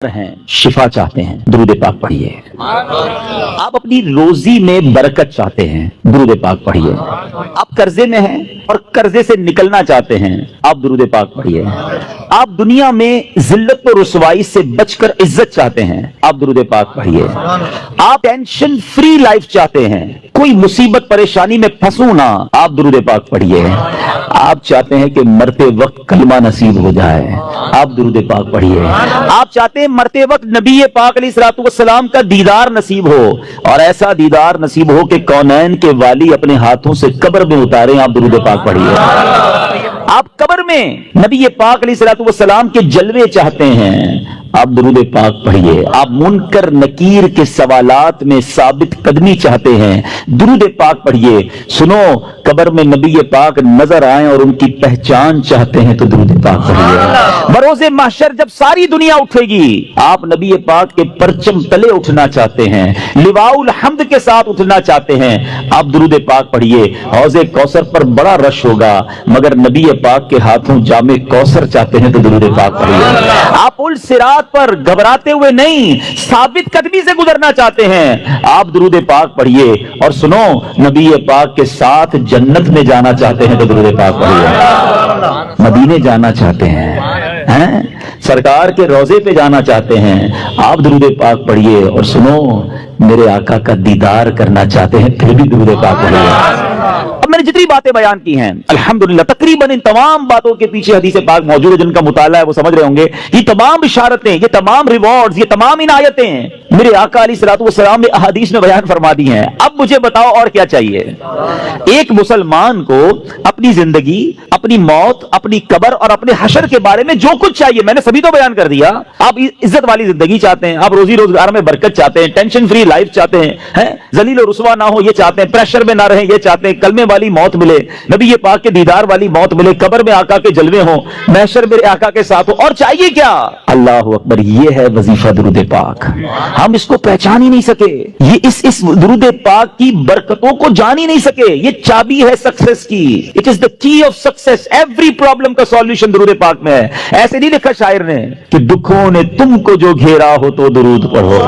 ہیں شفا چاہتے ہیں درود پاک پڑھیے. آپ اپنی روزی میں برکت چاہتے ہیں درود پاک پڑھیے. آپ قرضے میں ہیں اور قرضے سے نکلنا چاہتے ہیں آپ درود پاک پڑھیے. آپ دنیا میں ذلت و رسوائی سے بچ کر عزت چاہتے ہیں آپ درود پاک پڑھیے. آپ ٹینشن فری لائف چاہتے ہیں کوئی مصیبت پریشانی میں پھنسوں نہ آپ درود پاک پڑھیے. آپ چاہتے ہیں کہ مرتے وقت کلمہ نصیب ہو جائے آپ درود پاک پڑھیے. آپ چاہتے ہیں مرتے وقت نبی پاک علیہ الصلوۃ والسلام کا دیدار نصیب ہو اور ایسا دیدار نصیب ہو کہ کونین کے والی اپنے ہاتھوں سے قبر میں اتاریں آپ درود پاک پڑھیے. آپ قبر میں نبی پاک علیہ الصلوۃ والسلام کے جلوے چاہتے ہیں آپ درود پاک پڑھیے. آپ منکر نکیر کے سوالات میں ثابت قدمی چاہتے ہیں درود پاک پڑھیے. سنو قبر میں نبی پاک نظر آئیں اور ان کی پہچان چاہتے ہیں تو درود پاک پڑھیے. بروز محشر جب ساری دنیا اٹھے گی آپ نبی پاک کے پرچم تلے اٹھنا چاہتے ہیں لواء الحمد کے ساتھ اٹھنا چاہتے ہیں آپ درود پاک پڑھیے. حوض کوثر پر بڑا رش ہوگا مگر نبی پاک کے ہاتھوں جام کوثر چاہتے ہیں تو درود پاک پڑھیے. آپ الصراط پر گھبراتے ہوئے نہیں ثابت قدمی سے گزرنا چاہتے ہیں آپ درود پاک پڑھیے. اور سنو نبی پاک کے ساتھ جنت میں جانا چاہتے ہیں تو درود پاک پڑھیے. مدینے جانا چاہتے ہیں سرکار کے روضے پہ جانا چاہتے ہیں آپ درود پاک پڑھیے. اور سنو میرے آقا کا دیدار کرنا چاہتے ہیں پھر بھی درود پاک پڑھیے. اب میں نے جتنی باتیں بیان کی ہیں الحمدللہ تقریباً ان تمام باتوں کے پیچھے حدیث پاک موجود ہے. جن کا مطالعہ ہے وہ سمجھ رہے ہوں گے یہ تمام اشارتیں یہ تمام ریوارڈز یہ تمام عنایتیں میرے آقا علیہ الصلوۃ والسلام نے احادیث میں بیان فرما دی ہیں. اب مجھے بتاؤ اور کیا چاہیے. ایک مسلمان کو اپنی زندگی اپنی موت اپنی قبر اور اپنے حشر کے بارے میں جو کچھ چاہیے میں نے سبھی تو بیان کر دیا. آپ عزت والی زندگی چاہتے ہیں آپ روزی روزگار میں برکت چاہتے ہیں ٹینشن فری لائف چاہتے ہیں ذلیل و رسوا نہ ہو یہ چاہتے ہیں پریشر میں نہ رہیں یہ چاہتے ہیں کلمے والی موت ملے نبی پاک کے دیدار والی موت ملے قبر میں آقا کے جلوے ہوں محشر میرے آقا کے ساتھ ہو. اور چاہیے کیا. اللہ اکبر. یہ ہے وظیفہ درود پاک. ہم اس کو پہچان ہی نہیں سکے. یہ اس درود پاک کی برکتوں کو جان ہی نہیں سکے. یہ چابی ہے سکسیس کی. اٹ از دا کی آف سکسیس. ایوری پرابلم کا سولوشن درود پاک میں ہے. ایسے نہیں لکھا شاعر نے کہ دکھوں نے تم کو جو گھیرا ہو تو درود پڑھو.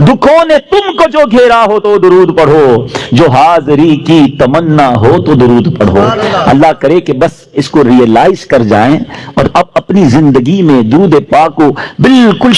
دکھوں نے تم کو جو گھیرا ہو تو درود پڑھو. جو حاضری کی تمنا ہو تو درود پڑھو. اللہ کرے کہ بس اس کو ریئلائز کر جائیں اور اب اپنی زندگی میں درود پاک کو بالکل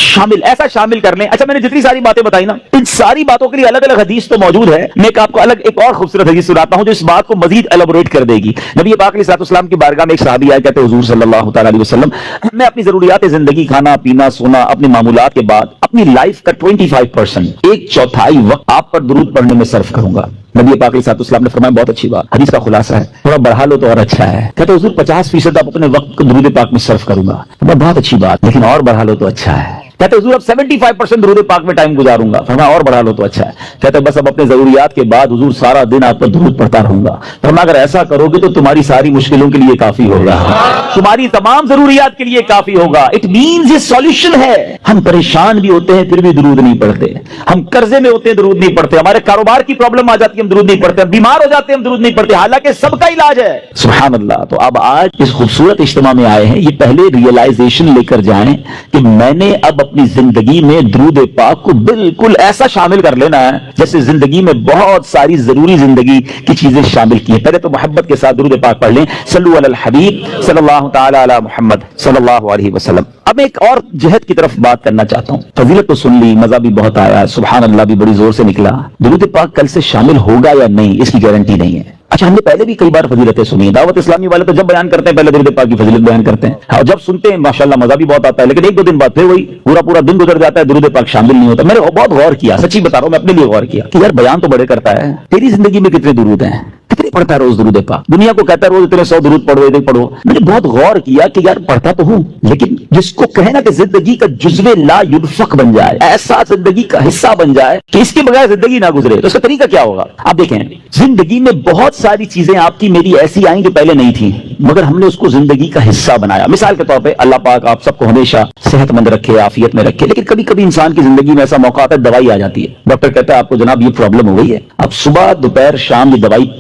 ایسا شامل کر لیں. اچھا میں نے جتنی ساری باتیں بتائی نا ان ساری باتوں کے لیے الگ الگ حدیث تو موجود ہے. میں آپ کو الگ ایک اور خوبصورت حدیث سناتا ہوں جو اس بات کو مزید ایلیبوریٹ کر دے گی. نبی پاک علیہ الصلوۃ والسلام کی بارگاہ میں ایک صحابی آئے کہتے حضور صلی اللہ تعالی علیہ وسلم میں اپنی ضروریات زندگی کھانا پینا سونا اپنے معمولات کے بعد اپنی لائف کا 25% ایک چوتھائی وقت آپ پر درود پڑھنے میں صرف کروں گا. نبی پاک علیہ الصلوۃ والسلام نے فرمایا بہت اچھی بات. حدیث کا خلاصہ ہے تھوڑا بڑھا لو تو اور اچھا ہے. کہتے حضور 50% آپ اپنے وقت کو درود پاک میں صرف کروں گا. بہت اچھی بات لیکن اور بڑھا لو تو اچھا ہے. کہتے حضور اب 75% درود پاک میں ٹائم گزاروں گا. فرمایا اور بڑھا لو تو اچھا ہے. کہتے بس اب اپنے ضروریات کے بعد حضور سارا دن آپ پر درود پڑھتا رہوں گا. فرمایا اگر ایسا کرو گے تو تمہاری ساری مشکلوں کے لیے کافی ہوگا تمہاری تمام ضروریات کے لیے کافی ہوگا. اٹ مینز یہ سولوشن ہے. ہم پریشان بھی ہوتے ہیں پھر بھی درود نہیں پڑھتے. ہم قرضے میں ہوتے ہیں درود نہیں پڑھتے. ہمارے کاروبار کی پرابلم آ جاتی ہے ہم درود نہیں پڑھتے. ہم بیمار ہو جاتے ہیں ہم درود نہیں پڑھتے. حالانکہ سب کا علاج ہے. سبحان اللہ. تو اب آج اس خوبصورت اجتماع میں آئے ہیں یہ پہلے ریئلائزیشن لے کر جائیں کہ میں نے اب اپنی زندگی میں درود پاک کو بالکل ایسا شامل کر لینا ہے جیسے زندگی میں بہت ساری ضروری زندگی کی چیزیں شامل کی ہیں. پہلے تو محبت کے ساتھ درود پاک پڑھ لیں. صلو علی الحبیب صلی اللہ تعالی علی محمد صلی اللہ علیہ وسلم. اب ایک اور جہت کی طرف بات کرنا چاہتا ہوں. فضیلت تو سن لی مزہ بھی بہت آیا سبحان اللہ بھی بڑی زور سے نکلا. درود پاک کل سے شامل ہوگا یا نہیں اس کی گارنٹی نہیں ہے. اچھا ہم نے پہلے بھی کئی بار فضیلتیں سنی. دعوت اسلامی والے تو جب بیان کرتے ہیں پہلے درود پاک کی فضیلت بیان کرتے ہیں اور جب سنتے ہیں ماشاءاللہ مزہ بھی بہت آتا ہے لیکن ایک دو دن بعد پھر وہی پورا دن گزر جاتا ہے درود پاک شامل نہیں ہوتا. میں نے بہت غور کیا سچی بتا رہا ہوں میں اپنے لیے غور کیا کہ یار بیان تو بڑے کرتا ہے تیری زندگی میں کتنے درود ہیں کتنے پڑھتا ہے روز درود پاک. دنیا کو کہتا ہے روز اتنے 100 درود پڑھو اتنے پڑھو. میں نے بہت غور کیا کہ یار پڑھتا تو ہوں لیکن جس کو کہے نا کہ زندگی کا جزو لا ينفق بن جائے ایسا زندگی کا حصہ بن جائے کہ اس کے بغیر زندگی نہ گزرے تو اس کا طریقہ کیا ہوگا. آپ دیکھیں زندگی میں بہت ساری چیزیں آپ کی میری ایسی آئیں جو پہلے نہیں تھیں مگر ہم نے اس کو زندگی کا حصہ بنایا. مثال کے طور پہ اللہ پاک آپ سب کو ہمیشہ صحت مند رکھے عافیت میں رکھے لیکن کبھی کبھی انسان کی زندگی میں ایسا موقع آتا ہے دوائی آ جاتی ہے. ڈاکٹر کہتا ہے آپ کو جناب یہ پرابلم ہو گئی ہے اب صبح دوپہر شام یہ دوائی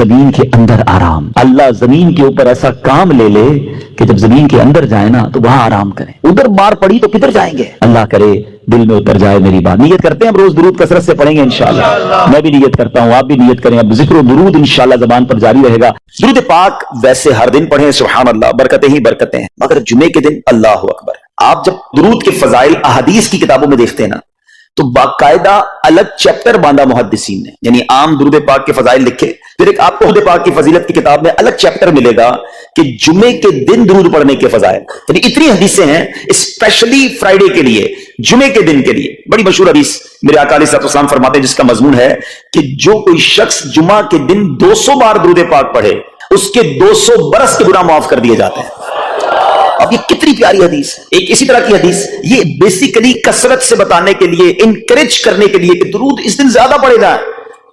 زمین کے اندر آرام. اللہ زمین کے اوپر ایسا کام لے لے کہ جب زمین کے اندر جائے نا تو وہاں آرام کریں. ادھر مار پڑی تو کدھر جائیں گے؟ اللہ کرے دل میں اتر جائے میری بات. نیت کرتے ہیں ہم روز درود کثرت سے پڑھیں گے انشاءاللہ. میں بھی نیت کرتا ہوں, آپ بھی نیت کریں. اب ذکر و درود انشاءاللہ زبان پر جاری رہے گا. درود پاک ویسے ہر دن پڑھیں, سبحان اللہ, برکتیں ہی برکتیں ہیں, مگر جمعے کے دن اللہ اکبر. آپ جب درود کے فضائل احادیث کی کتابوں میں دیکھتے ہیں نا تو باقاعدہ الگ چیپٹر باندھا محدثین نے, یعنی عام درود پاک کے فضائل لکھے, پھر ایک آپ کو درود پاک کی فضیلت کی کتاب میں الگ چیپٹر ملے گا کہ جمعے کے دن درود پڑھنے کے فضائل. یعنی اتنی حدیثیں ہیں اسپیشلی فرائیڈے کے لیے, جمعے کے دن کے لیے. بڑی مشہور حدیث میرے آقا علیہ الصلوۃ والسلام فرماتے ہیں جس کا مضمون ہے کہ جو کوئی شخص جمعہ کے دن 200 بار درود پاک پڑھے اس کے 200 برس کے گناہ معاف کر دیے جاتے ہیں. اب یہ کتنی پیاری حدیث ہے. ایک اسی طرح کی حدیث یہ بیسیکلی کثرت سے بتانے کے لیے, انکریج کرنے کے لیے کہ درود اس دن زیادہ پڑھے جائیں.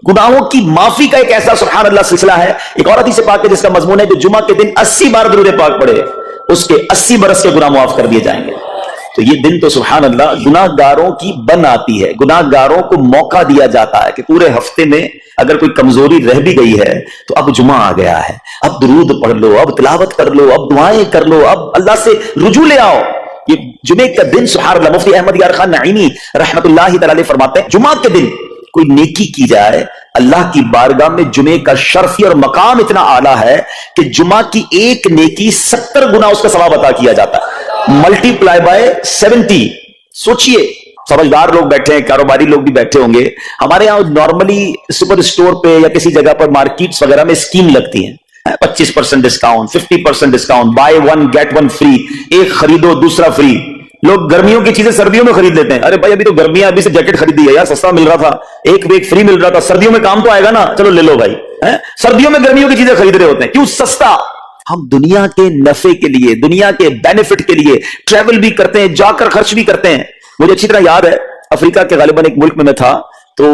گناہوں کی معافی کا ایک ایسا سبحان اللہ سلسلہ ہے. ایک اور حدیث پاک ہے جس کا مضمون ہے کہ جمعہ کے دن 80 بار درود پاک پڑھے اس کے 80 برس کے گناہ معاف کر دیے جائیں گے. تو یہ دن تو سبحان اللہ گناہ گاروں کی بن آتی ہے. گناہ گاروں کو موقع دیا جاتا ہے کہ پورے ہفتے میں اگر کوئی کمزوری رہ بھی گئی ہے تو اب جمعہ آ گیا ہے, اب درود پڑھ لو, اب تلاوت کر لو, اب دعائیں کر لو, اب اللہ سے رجوع لے آؤ. یہ جمعے کا دن سبحان اللہ مفتی احمد یار خان نعیمی رحمت اللہ تعالی فرماتے ہیں جمعہ کے دن کوئی نیکی کی جائے اللہ کی بارگاہ میں جمعے کا شرف اور مقام اتنا اعلیٰ ہے کہ جمعہ کی ایک نیکی 70 گنا اس کا ثواب عطا کیا جاتا ہے, ملٹی پلائی بائی 70. سوچئے, سمجھدار لوگ بیٹھے ہیں, کاروباری لوگ بھی بیٹھے ہوں گے. ہمارے یہاں نارملی سپر اسٹور پہ یا کسی جگہ پر مارکیٹس وغیرہ میں اسکیم لگتی ہیں, 25% discount, 50% discount, buy 1 get 1 free, ایک خریدو دوسرا فری. لوگ گرمیوں کی چیزیں سردیوں میں خرید لیتے ہیں. ارے بھائی ابھی تو گرمیاں, ابھی سے جیکٹ خریدی ہے یار, سستا مل رہا تھا, ایک فری مل رہا تھا, سردیوں میں کام تو آئے گا نا, چلو لے لو بھائی. سردیوں میں گرمیوں کی چیزیں خرید رہے ہوتے ہیں, کیوں؟ سستا. ہم دنیا کے نفع کے لیے, دنیا کے بینیفٹ کے لیے ٹریول بھی کرتے ہیں, جا کر خرچ بھی کرتے ہیں. مجھے اچھی طرح یاد ہے افریقہ کے غالباً ایک ملک میں تھا تو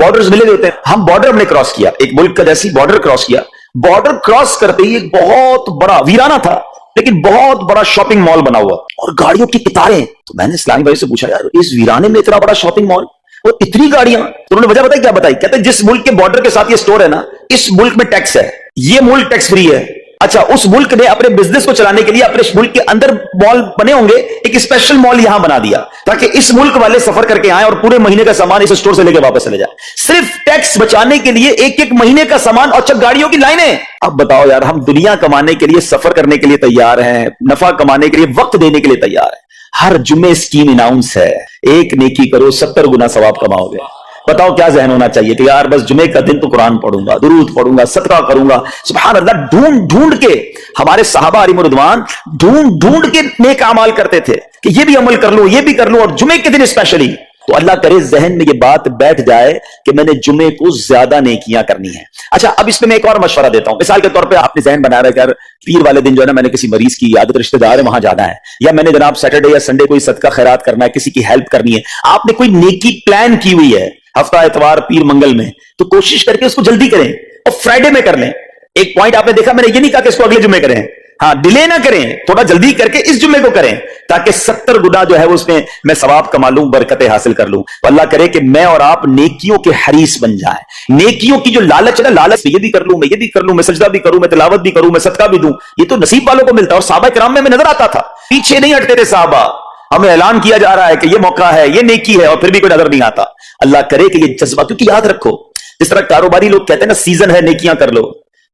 بارڈرز ملے ہوتے ہیں. ہم بارڈر ہم نے کراس کیا, ایک ملک کا جیسی بارڈر کراس کیا. بارڈر کراس کرتے ہی ایک بہت بڑا ویرانہ تھا لیکن بہت بڑا شاپنگ مال بنا ہوا اور گاڑیوں کی قطاریں. تو میں نے اسلامی بھائی سے پوچھا یار اس ویرانے میں اتنا بڑا شاپنگ مال اور اتنی گاڑیاں, تو انہوں نے وجہ بتائی. کیا بتائی؟ کہتے ہیں جس ملک کے بارڈر کے ساتھ یہ سٹور ہے نا اس ملک میں ٹیکس ہے, یہ ملک ٹیکس فری ہے. اچھا, اس ملک نے اپنے بزنس کو چلانے کے لیے اپنے ملک کے اندر مال بنے ہوں گے, ایک اسپیشل مال یہاں بنا دیا تاکہ اس ملک والے سفر کر کے آئیں اور پورے مہینے کا سامان اس سٹور سے لے کے واپس چلے جائیں, صرف ٹیکس بچانے کے لیے. ایک مہینے کا سامان اور گاڑیوں کی لائنیں. اب بتاؤ یار, ہم دنیا کمانے کے لیے, سفر کرنے کے لیے تیار ہیں, نفع کمانے کے لیے, وقت دینے کے لیے تیار ہیں. ہر جمعے اسکیم اناؤنس ہے, ایک نیکی کرو 70 گنا ثواب کماؤ گے. بتاؤ کیا ذہن ہونا چاہیے کہ یار بس جمعے کا دن تو قرآن پڑھوں گا, درود پڑھوں گا, صدقہ کروں گا. سبحان اللہ, ڈھونڈ ڈھونڈ کے ہمارے صحابہ علیہم رضوان ڈھونڈ ڈھونڈ کے نیک اعمال کرتے تھے کہ یہ بھی عمل کر لوں, یہ بھی کر لوں, اور جمعے کے دن اسپیشلی. تو اللہ کرے ذہن میں یہ بات بیٹھ جائے کہ میں نے جمعے کو زیادہ نیکیاں کرنی ہیں. اچھا, اب اس میں ایک اور مشورہ دیتا ہوں. مثال کے طور پہ آپ نے ذہن بنا رہا ہے کہ یار پیر والے دن جو ہے نا میں نے کسی مریض کی عادت رشتہ دار ہے وہاں جانا ہے, یا میں نے جناب سیٹرڈے یا سنڈے کوئی صدقہ خیرات کرنا ہے, کسی کی ہیلپ کرنی ہے. آپ نے کوئی نیکی پلان کی ہوئی ہے ہفتہ اتوار پیر منگل میں, تو کوشش کر کے اس کو جلدی کریں اور فرائیڈے میں کر لیں. ایک پوائنٹ آپ نے دیکھا, میں نے یہ نہیں کہا کہ اس کو اگلے جمعے کریں, ہاں ڈیلے نہ کریں, تھوڑا جلدی کر کے اس جمعے کو کریں تاکہ 70 گنا جو ہے اس میں ثواب کما لوں, برکتیں حاصل کر لوں. تو اللہ کرے کہ میں اور آپ نیکیوں کے حریص بن جائیں. نیکیوں کی جو لالچ ہے نا, لالچ میں یہ بھی کر لوں, میں یہ بھی کر لوں, میں سجدہ بھی کروں, میں تلاوت بھی کروں, میں صدقہ بھی دوں, یہ تو نصیب والوں کو ملتا ہے. اور صحابہ کرام میں ہمیں نظر آتا تھا, پیچھے نہیں ہٹتے تھے صحابہ. ہمیں اعلان کیا جا رہا ہے کہ یہ موقع ہے, یہ نیکی ہے, اور پھر بھی کوئی نظر نہیں آتا. اللہ کرے کہ یہ جذبہ, کیونکہ یاد رکھو جس طرح کاروباری لوگ کہتے ہیں نا سیزن ہے نیکیاں کر لو,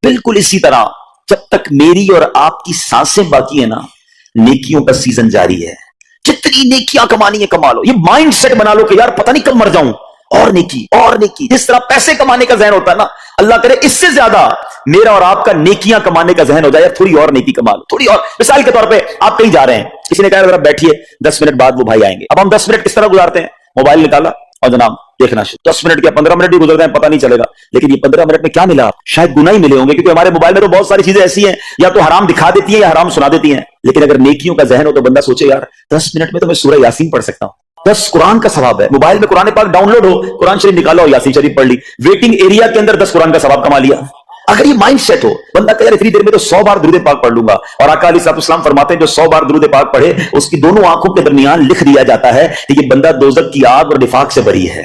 بالکل اسی طرح جب تک میری اور آپ کی سانسیں باقی ہیں نا نیکیوں کا سیزن جاری ہے. جتنی نیکیاں کمانی ہے کما لو. یہ مائنڈ سیٹ بنا لو کہ یار پتہ نہیں کب مر جاؤں, اور نیکی اور نیکی. جس طرح پیسے کمانے کا ذہن ہوتا ہے نا, اللہ کرے اس سے زیادہ میرا اور آپ کا نیکیاں کمانے کا ذہن ہو جائے. تھوڑی اور نیکی کما لو, تھوڑی اور. مثال کے طور پہ آپ کہیں جا رہے ہیں, کسی نے کہا ذرا بیٹھیے 10 منٹ بعد وہ بھائی آئیں گے. اب ہم 10 منٹ کس طرح گزارتے ہیں؟ موبائل نکالا اور جناب دیکھنا. 10 منٹ یا 15 منٹ بھی گزر جائیں پتہ نہیں چلے گا, لیکن یہ 15 منٹ میں کیا ملا شاید گناہ ہی ملے ہوں گے, کیونکہ ہمارے موبائل میں تو بہت ساری چیزیں ایسی ہیں یا تو حرام دکھا دیتی ہیں یا حرام سنا دیتی ہیں. لیکن اگر نیکیوں کا ذہن ہو تو بندہ سوچے یار 10 منٹ میں تو میں سورہ یاسین پڑھ سکتا ہوں, 10 قرآن کا ثواب ہے. موبائل میں قرآن پاک ڈاؤن لوڈ ہو, قرآن شریف نکالا ہو, یاسین شریف پڑھ لی, ویٹنگ ایریا کے اندر 10 قرآن کا ثواب کما لیا. اگر یہ مائنڈ سیٹ ہو بندہ کہ یار اتنی دیر میں تو 100 بار درود پاک پڑھ لوں گا. اور آقا علیہ السلام فرماتے ہیں جو 100 بار درود پاک پڑھے اس کی دونوں آنکھوں کے درمیان لکھ دیا جاتا ہے کہ یہ بندہ دوزخ کی آگ اور نفاق سے بری ہے.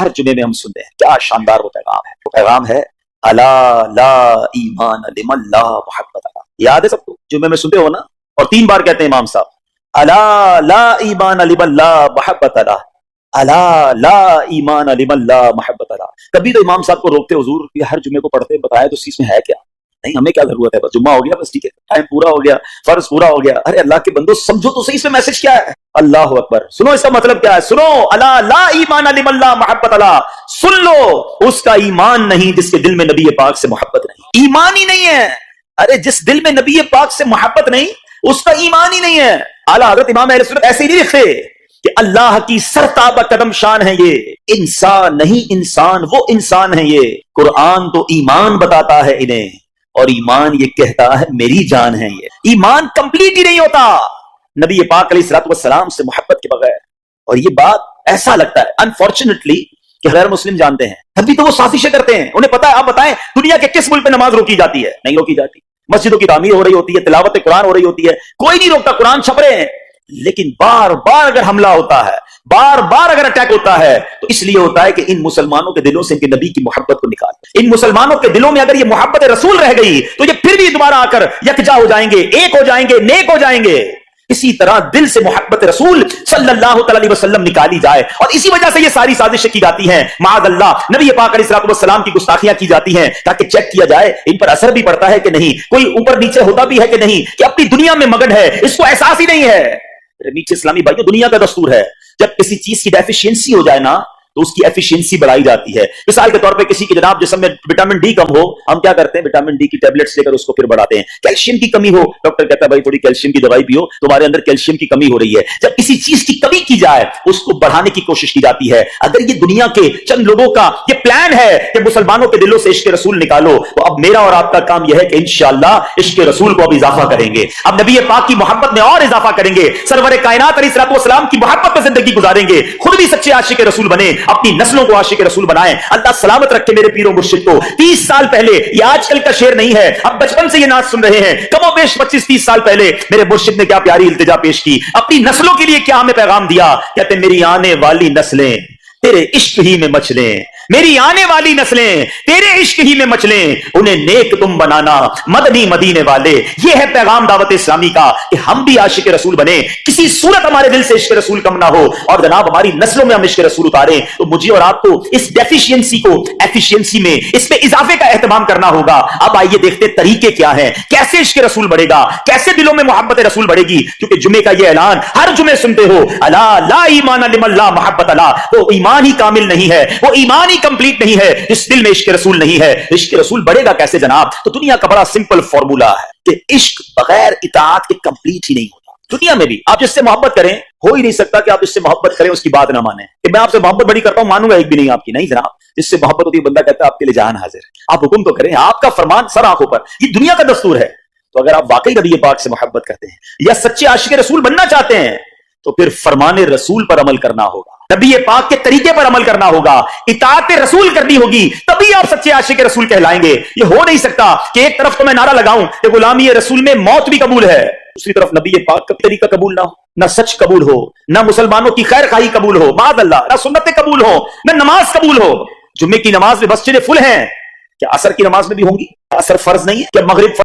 ہر جمعے میں ہم سنتے ہیں، کیا شاندار وہ پیغام ہے. وہ پیغام ہے الا لا ایمان لمن لا محبت له. یاد ہے سب کو؟ جمعے میں سنتے ہو نا؟ اور 3 بار کہتے ہیں امام صاحب الا لا ایمان لمن لا محبت له، الا لا ایمان لمن لا محبت له. کبھی تو امام صاحب کو روکتے حضور یہ ہر جمعے کو پڑھتے بتایا تو اس چیز میں ہے کیا؟ نہیں، ہمیں کیا ضرورت ہے، بس جمعہ ہو گیا، بس ٹھیک ہے، ٹائم پورا ہو گیا، فرض پورا ہو گیا. ارے اللہ کے بندو سمجھو تو صحیح اس میں میسج کیا ہے. اللہ اکبر. سنو اس کا مطلب کیا ہے، سنو الا لا ایمان لمن لا محبت له. سن لو اس کا ایمان نہیں جس کے دل میں نبی پاک سے محبت نہیں. ایمان ہی نہیں ہے. ارے جس دل میں نبی پاک سے محبت نہیں اس کا ایمان ہی نہیں ہے. اعلیٰ حضرت امام اہل سنت ایسے ہی نہیں لکھتے کہ اللہ کی سرتابہ قدم شان ہے یہ، انسان نہیں انسان، وہ انسان ہے یہ. قرآن تو ایمان بتاتا ہے انہیں، اور ایمان یہ کہتا ہے میری جان ہے. یہ ایمان کمپلیٹ ہی نہیں ہوتا نبی پاک علیہ الصلوۃ والسلام سے محبت کے بغیر. اور یہ بات ایسا لگتا ہے انفارچونیٹلی کہ غیر مسلم جانتے ہیں، تبھی تو وہ سازشیں کرتے ہیں. انہیں پتا ہے، آپ بتائیں دنیا کے کس ملک پہ نماز روکی جاتی ہے؟ نہیں روکی جاتی. مسجدوں کی تعمیر ہو رہی ہوتی ہے، تلاوت قرآن ہو رہی ہوتی ہے، کوئی نہیں روکتا، قرآن چھپ رہے ہیں. لیکن بار بار اگر حملہ ہوتا ہے، بار بار اگر اٹیک ہوتا ہے تو اس لیے ہوتا ہے کہ ان مسلمانوں کے دلوں سے ان کے نبی کی محبت کو نکال. ان مسلمانوں کے دلوں میں اگر یہ محبت رسول رہ گئی تو یہ پھر بھی دوبارہ آ کر یکجا ہو جائیں گے، ایک ہو جائیں گے، نیک ہو جائیں گے. اسی طرح دل سے محبت رسول صلی اللہ تعالی علیہ وسلم نکالی جائے، اور اسی وجہ سے یہ ساری سازشیں کی جاتی ہیں. معاذ اللہ نبی پاک علیہ الصلوۃ والسلام کی گستاخیاں کی جاتی ہیں تاکہ چیک کیا جائے ان پر اثر بھی پڑتا ہے کہ نہیں، کوئی اوپر نیچے ہوتا بھی ہے کہ نہیں، کہ اپنی دنیا میں مگن ہے، اس کو احساس ہی نہیں ہے. نیچے اسلامی بھائیوں دنیا کا دستور ہے جب کسی چیز کی ڈیفیشینسی ہو جائے نا تو اس کی ایفیشینسی بڑھائی جاتی ہے. مثال کے طور پہ کسی کے جناب جسم میں وٹامن ڈی کم ہو، ہم کیا کرتے ہیں، وٹامن ڈی کی ٹیبلٹس لے کر اس کو پھر بڑھاتے ہیں. کیلشیم کی کمی ہو، ڈاکٹر کہتا ہے بھائی تھوڑی کیلشیم کی دوائی پیو، تمہارے اندر کیلشیم کی کمی ہو رہی ہے. جب کسی چیز کی کمی کی جائے اس کو بڑھانے کی کوشش کی جاتی ہے. اگر یہ دنیا کے چند لوگوں کا یہ پلان ہے کہ مسلمانوں کے دلوں سے عشق رسول نکالو، تو اب میرا اور آپ کا کام یہ ہے کہ انشاءاللہ عشق رسول کو اب اضافہ کریں گے، اب نبی پاک کی محبت میں اور اضافہ کریں گے، سرور کائنات علیہ الصلوۃ والسلام کی محبت میں زندگی گزاریں گے، خود بھی سچے عاشق رسول بنے، اپنی نسلوں کو عاشق رسول بنائیں. اللہ سلامت رکھے میرے پیروں مرشد کو. 30 سال پہلے، یہ آج کل کا شعر نہیں ہے، اب بچپن سے یہ نعت سن رہے ہیں، کم و بیش 25-30 سال پہلے میرے مرشد نے کیا پیاری التجا پیش کی، اپنی نسلوں کے لیے کیا ہمیں پیغام دیا. کہتے میری آنے والی نسلیں تیرے عشق ہی میں مچلیں، میری آنے والی نسلیں تیرے عشق ہی میں مچلیں، انہیں نیک تم بنانا مدنی مدینے والے. یہ ہے پیغام دعوت اسلامی کا کہ ہم بھی عاشق رسول بنے، کسی صورت ہمارے دل سے عشق رسول کم نہ ہو، اور جناب ہماری نسلوں میں ہم عشق رسول اتاریں. تو مجھے اور آپ کو اس ڈیفیشینسی کو ایفیشینسی میں، اس میں اضافے کا اہتمام کرنا ہوگا. اب آئیے دیکھتے طریقے کیا ہیں، کیسے عشق رسول بڑھے گا، کیسے دلوں میں محبت رسول بڑھے گی. کیونکہ جمعے کا یہ اعلان ہر جمعے سنتے ہو، الا لا ایمان لمن لا محبت له. وہ ایمان ہی کامل نہیں ہے، وہ ایمان ہی کمپلیٹ نہیں ہے جس دل میں عشق رسول نہیں ہے. عشق رسول بڑھے گا کیسے جناب؟ تو دنیا کا بڑا سمپل فارمولا ہے کہ عشق بغیر اطاعت کے کمپلیٹ ہی نہیں ہوتا. دنیا میں بھی آپ جس سے محبت کریں، ہو ہی نہیں سکتا کہ آپ جس سے محبت کریں اس کی بات نہ مانیں. کہ میں آپ سے محبت بڑی کرتا ہوں، مانوں گا ایک بھی نہیں آپ کی. نہیں جناب، جس سے محبت ہوتی ہے بندہ کہتا ہے آپ کے لیے جان حاضر ہے، آپ حکم تو کریں، آپ کا فرمان سر آنکھوں پر. یہ دنیا کا دستور ہے. تو اگر آپ واقعی نبی پاک سے محبت کرتے ہیں یا سچے عاشق رسول بننا چاہتے ہیں تو پھر فرمان رسول پر عمل کرنا ہوگا، نبی پاک کے طریقے پر عمل کرنا ہوگا، اطاعت رسول کرنی ہوگی، تبھی آپ سچے عاشق رسول کہلائیں گے. یہ ہو نہیں سکتا کہ ایک طرف تو میں نعرہ لگاؤں کہ غلامی رسول میں موت بھی قبول ہے، دوسری طرف نبی پاک کا طریقہ قبول نہ ہو، نہ سچ قبول ہو، نہ مسلمانوں کی خیر خواہی قبول ہو، معاذ اللہ، نہ سنتیں قبول ہو، نہ نماز قبول ہو. جمعے کی نماز میں مسجدیں فل ہیں، کیا عصر کی نماز میں بھی ہوں گی؟ عصر فرض نہیں ہے، کیا مغرب